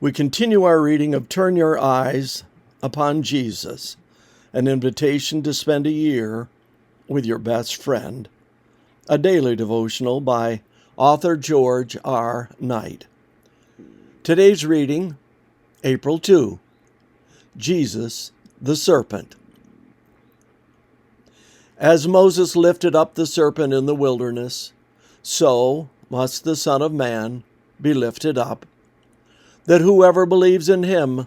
We continue our reading of Turn Your Eyes Upon Jesus, an invitation to spend a year with your best friend, a daily devotional by author George R. Knight. Today's reading, April 2, Jesus the Serpent. As Moses lifted up the serpent in the wilderness, so must the Son of Man be lifted up, that whoever believes in him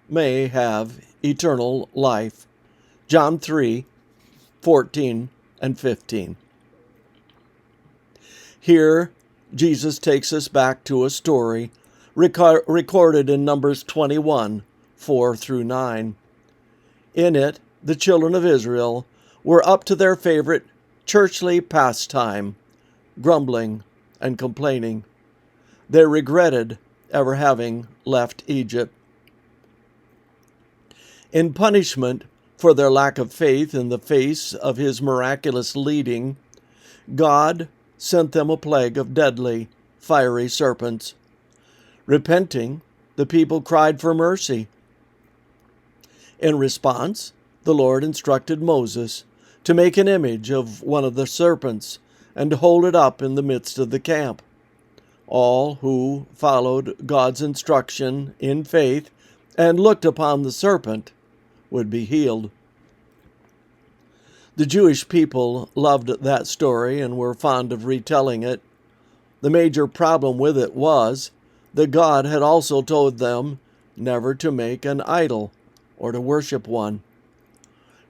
may have eternal life. John 3:14 and 15. Here, Jesus takes us back to a story recorded in Numbers 21, 4 through 9. In it, the children of Israel were up to their favorite churchly pastime, grumbling and complaining. They regretted ever having left Egypt. In punishment for their lack of faith in the face of his miraculous leading, God sent them a plague of deadly, fiery serpents. Repenting, the people cried for mercy. In response, the Lord instructed Moses to make an image of one of the serpents and to hold it up in the midst of the camp. All who followed God's instruction in faith and looked upon the serpent would be healed. The Jewish people loved that story and were fond of retelling it. The major problem with it was that God had also told them never to make an idol or to worship one.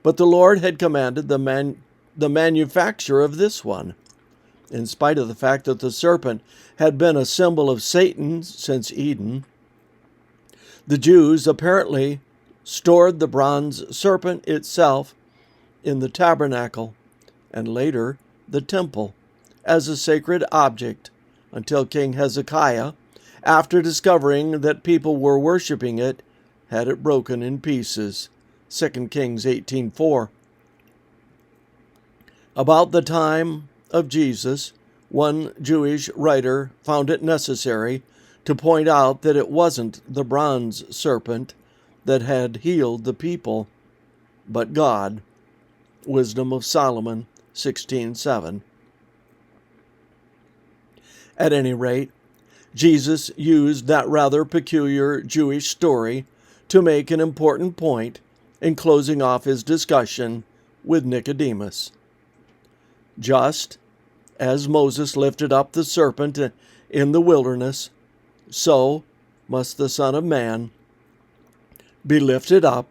But the Lord had commanded the manufacture of this one. In spite of the fact that the serpent had been a symbol of Satan since Eden, the Jews apparently stored the bronze serpent itself in the tabernacle and later the temple as a sacred object until King Hezekiah, after discovering that people were worshiping it, had it broken in pieces. 2 Kings 18:4. About the time of Jesus, one Jewish writer found it necessary to point out that it wasn't the bronze serpent that had healed the people, but God. Wisdom of Solomon 16:7. At any rate, Jesus used that rather peculiar Jewish story to make an important point in closing off his discussion with Nicodemus. Just as Moses lifted up the serpent in the wilderness, so must the Son of Man be lifted up,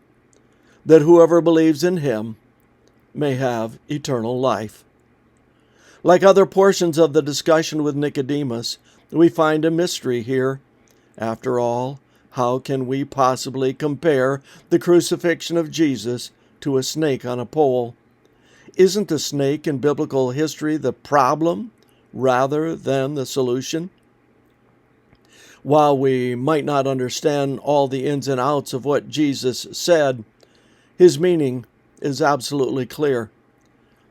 that whoever believes in him may have eternal life. Like other portions of the discussion with Nicodemus, we find a mystery here. After all, how can we possibly compare the crucifixion of Jesus to a snake on a pole? Isn't the snake in biblical history the problem rather than the solution? While we might not understand all the ins and outs of what Jesus said, his meaning is absolutely clear,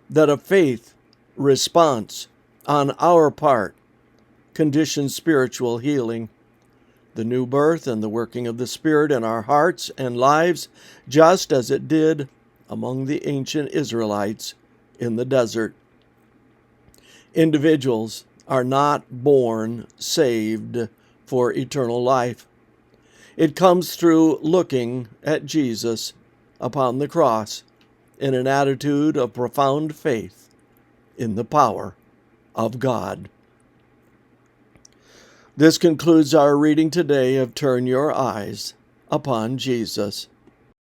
that a faith response on our part conditions spiritual healing, the new birth and the working of the Spirit in our hearts and lives, just as it did among the ancient Israelites in the desert. Individuals are not born saved for eternal life. It comes through looking at Jesus upon the cross in an attitude of profound faith in the power of God. This concludes our reading today of Turn Your Eyes Upon Jesus.